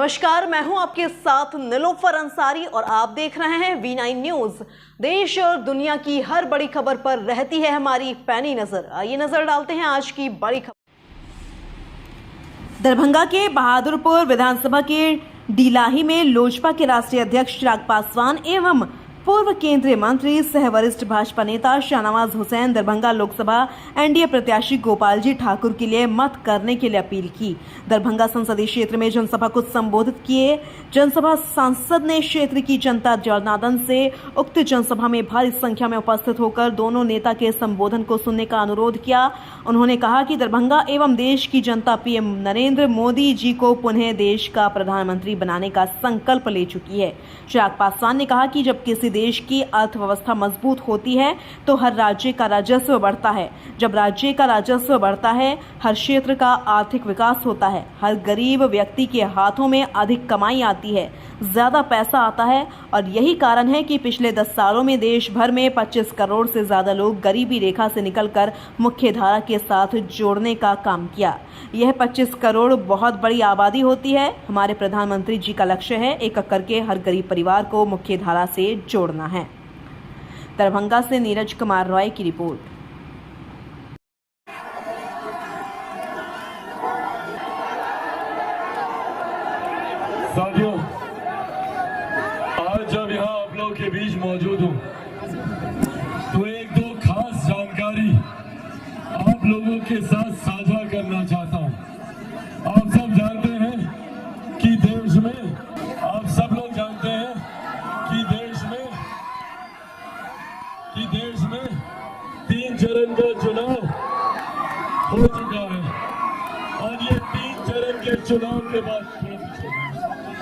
नमस्कार, मैं हूं आपके साथ निलोफर अंसारी और आप देख रहे हैं V9 न्यूज। देश और दुनिया की हर बड़ी खबर पर रहती है हमारी पैनी नजर। आइए नजर डालते हैं आज की बड़ी खबर। दरभंगा के बहादुरपुर विधानसभा के डीलाही में लोजपा के राष्ट्रीय अध्यक्ष चिराग पासवान एवं पूर्व केंद्रीय मंत्री सह वरिष्ठ भाजपा नेता शाहनवाज हुसैन दरभंगा लोकसभा एनडीए प्रत्याशी गोपाल जी ठाकुर के लिए मत करने के लिए अपील की। दरभंगा संसदीय क्षेत्र में जनसभा को संबोधित किए जनसभा सांसद ने क्षेत्र की जनता जनार्दन से उक्त जनसभा में भारी संख्या में उपस्थित होकर दोनों नेता के संबोधन को सुनने का अनुरोध किया। उन्होंने कहा कि दरभंगा एवं देश की जनता पीएम नरेंद्र मोदी जी को पुनः देश का प्रधानमंत्री बनाने का संकल्प ले चुकी है। चिराग पासवान ने कहा कि जब किसी देश की अर्थव्यवस्था मजबूत होती है तो हर राज्य का राजस्व बढ़ता है। जब राज्य का राजस्व बढ़ता है, हर क्षेत्र का आर्थिक विकास होता है, हर गरीब व्यक्ति के हाथों में अधिक कमाई आती है, ज्यादा पैसा आता है। और यही कारण है कि पिछले 10 सालों में देश भर में 25 करोड़ से ज्यादा लोग गरीबी रेखा से निकलकर मुख्य धारा के साथ जोड़ने का काम किया। यह 25 करोड़ बहुत बड़ी आबादी होती है। हमारे प्रधानमंत्री जी का लक्ष्य है एक एक करके हर गरीब परिवार को मुख्य धारा से जोड़ना है। दरभंगा से नीरज कुमार रॉय की रिपोर्ट। साथियों, आज जब यहाँ आप लोग के बीच मौजूद हूँ तो एक दो खास जानकारी आप लोगों के साथ साझा करना चाहता हूँ। आप सब जानते हैं कि देश में आप सब लोग जानते हैं कि देश में 3 चरण का चुनाव हो चुका है और ये 3 चरण के चुनाव के बाद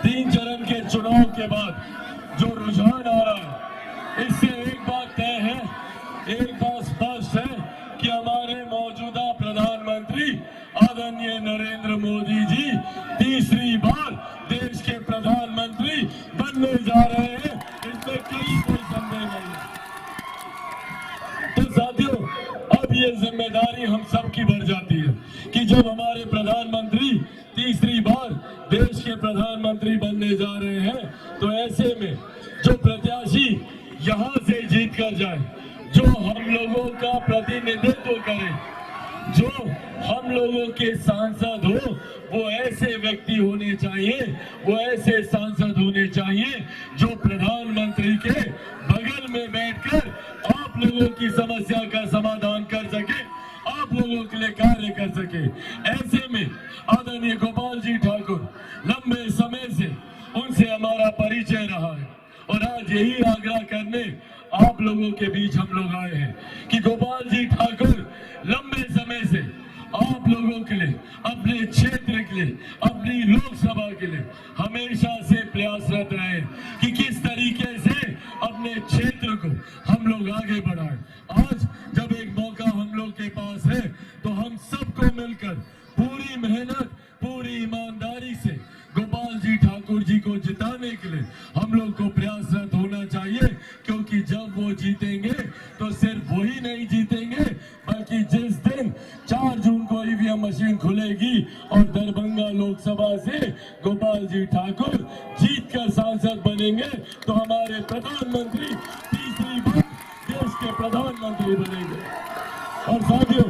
3 चरण के चुनाव के बाद जो रुझान आ रहा है, इससे एक बात तय है, एक बात स्पष्ट है कि हमारे मौजूदा प्रधानमंत्री आदरणीय नरेंद्र मोदी जी तीसरी बार देश के प्रधानमंत्री बनने जा रहे हैं। इसमें कोई संदेह नहीं है। तो साथियों, अब ये जिम्मेदारी हम सब की बढ़ जाती है कि जब हमारे प्रधानमंत्री तीसरी बार देश के प्रधानमंत्री बनने जा रहे हैं तो ऐसे में जो प्रत्याशी यहाँ से जीत कर जाए, जो हम लोगों का प्रतिनिधित्व करे, जो हम लोगों के सांसद हो, वो ऐसे व्यक्ति होने चाहिए, वो ऐसे सांसद होने चाहिए जो प्रधानमंत्री के बगल में बैठकर आप लोगों की समस्या का समाधान कर सके, आप लोगों के लिए कार्य कर सके। ऐसे में आदरणीय गोपाल जी ठाकुर, लंबे समय से उनसे हमारा परिचय रहा है और आज यही आग्रह करने आप लोगों के बीच हम लोग आए हैं कि गोपाल जी ठाकुर लंबे समय से आप लोगों के लिए, अपने क्षेत्र के लिए, अपनी लोकसभा के लिए हमेशा से प्रयासरत रहे कि किस तरीके से अपने क्षेत्र को हम लोग आगे बढ़ाएं। आज जब एक मौका हम लोग के पास है तो हम सबको मिलकर पूरी मेहनत, पूरी ईमानदारी से गोपाल जी ठाकुर जी को जिताने के लिए हम लोग को प्रयासरत होना चाहिए, क्योंकि जब वो जीतेंगे तो सिर्फ वही नहीं जीतेंगे बल्कि जिस दिन 4 जून को ईवीएम मशीन खुलेगी और दरभंगा लोकसभा से गोपाल जी ठाकुर जीतकर सांसद बनेंगे तो हमारे प्रधानमंत्री तीसरी बार देश के प्रधानमंत्री बनेंगे। और साथियों,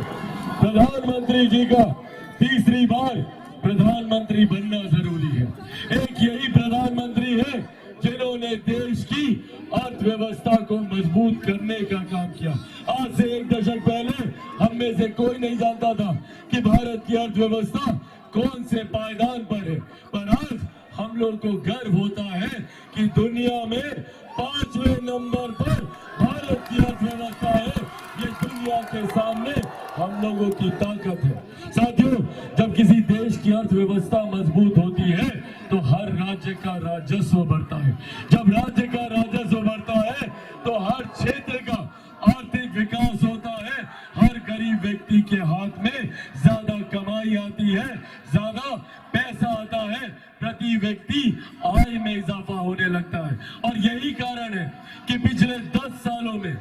प्रधानमंत्री जी का तीसरी बार प्रधानमंत्री बनना जरूरी है। एक यही प्रधानमंत्री है जिन्होंने देश की अर्थव्यवस्था को मजबूत करने का काम किया। आज से 1 दशक पहले हम में से कोई नहीं जानता था कि भारत की अर्थव्यवस्था कौन से पायदान पर है, पर आज हम लोग को गर्व होता है कि दुनिया में 5वें नंबर पर भारत की अर्थव्यवस्था है। ये दुनिया के सामने हम लोगों की ताकत है। साथियों, जब किसी देश की अर्थव्यवस्था मजबूत होती है तो हर राज्य का राजस्व बढ़ता है। जब राज्य का राजस्व बढ़ता है तो हर क्षेत्र का आर्थिक विकास होता है, हर गरीब व्यक्ति के हाथ में ज्यादा कमाई आती है, ज्यादा पैसा आता है, प्रति व्यक्ति आय में इजाफा होने लगता है। और यही कारण है कि पिछले 10 सालों में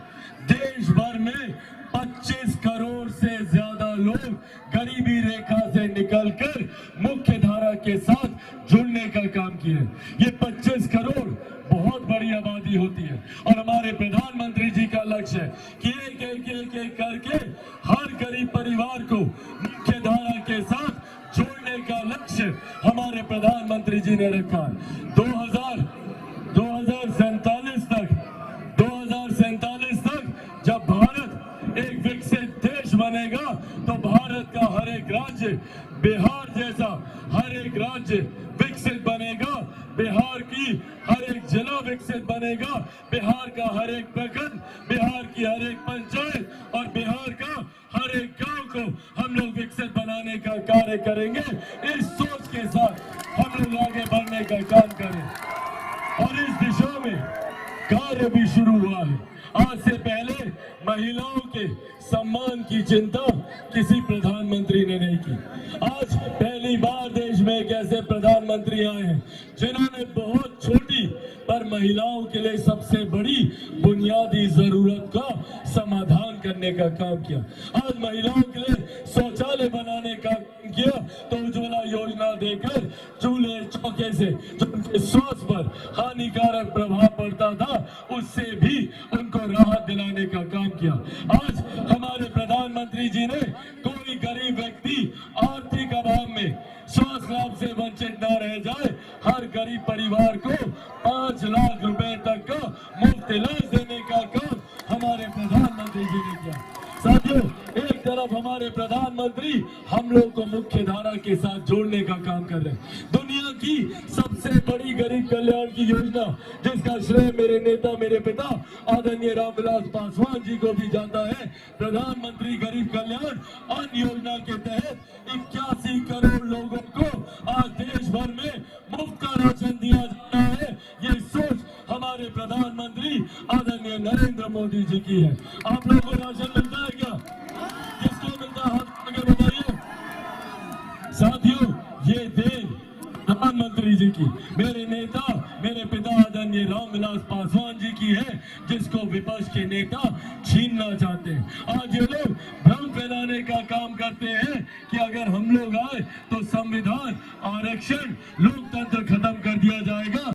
देश भर में 25 करोड़ से ज्यादा लोग गरीबी रेखा से निकलकर मुख्य धारा के साथ जुड़ने का काम ये 25 करोड़ बहुत बड़ी आबादी होती है और हमारे प्रधानमंत्री जी का लक्ष्य है कि एक करके हर गरीब परिवार को मुख्य धारा के साथ जोड़ने का लक्ष्य हमारे प्रधानमंत्री जी ने रखा है। 2047 तक जब भारत एक विकसित देश बनेगा तो भारत का हर एक राज्य बिहार जैसा हर एक राज्य विकसित बनेगा, बिहार की हर एक जिला विकसित बनेगा, बिहार का हर एक प्रखंड, बिहार की हर एक पंचायत और बिहार का हर एक गांव को हम लोग विकसित बनाने का कार्य करेंगे। इस सोच के साथ हम लोग आगे बढ़ने का काम करें और इस दिशा में कार्य भी शुरू हुआ है। आज से पहले महिलाओं के सम्मान की चिंता किसी प्रधानमंत्री ने नहीं की। आज पहली बार देश में एक ऐसे प्रधानमंत्री आए हैं जिन्होंने बहुत छोटी पर महिलाओं के लिए सबसे बड़ी बुनियादी जरूरत का समाधान करने का काम किया। आज महिलाओं के लिए शौचालय बनाने का काम किया तो उज्ज्वला योजना देकर चूल्हे चौके से जो उनके स्वास्थ्य पर हानिकारक प्रभाव पड़ता था उससे भी उनको राहत दिलाने का काम किया। आज हमारे प्रधानमंत्री जी ने कोई गरीब व्यक्ति आर्थिक अभाव में स्वास्थ्य लाभ से वंचित न रह जाए, हर गरीब परिवार को 5 लाख रुपए तक का मुफ्त इलाज देने का काम हमारे प्रधानमंत्री जी ने किया। साथियों, एक तरफ हमारे प्रधानमंत्री हम लोग को मुख्य धारा के साथ जोड़ने का काम कर रहे हैं। दुनिया की सबसे बड़ी गरीब कल्याण की योजना जिसका श्रेय मेरे नेता मेरे पिता आदरणीय रामविलास पासवान जी को भी जाता है, प्रधानमंत्री गरीब कल्याण अन्न योजना के तहत 81 करोड़ लोगों को आज देश भर में मुफ्त का राशन दिया जाता है। ये सोच हमारे प्रधानमंत्री आदरणीय नरेंद्र मोदी जी की है। आप लोगों को राशन मिलता है क्या? किसको मिलता है? हाथ आगे बताइए। साथियों, ये देन प्रधानमंत्री जी की, मेरे नेता मेरे पिता आदरणीय रामविलास पासवान जी की है, जिसको विपक्ष के नेता छीनना चाहते हैं। आज ये लोग भ्रम फैलाने का काम करते हैं कि अगर हम लोग आए तो संविधान, आरक्षण, लोकतंत्र खत्म कर दिया जाएगा।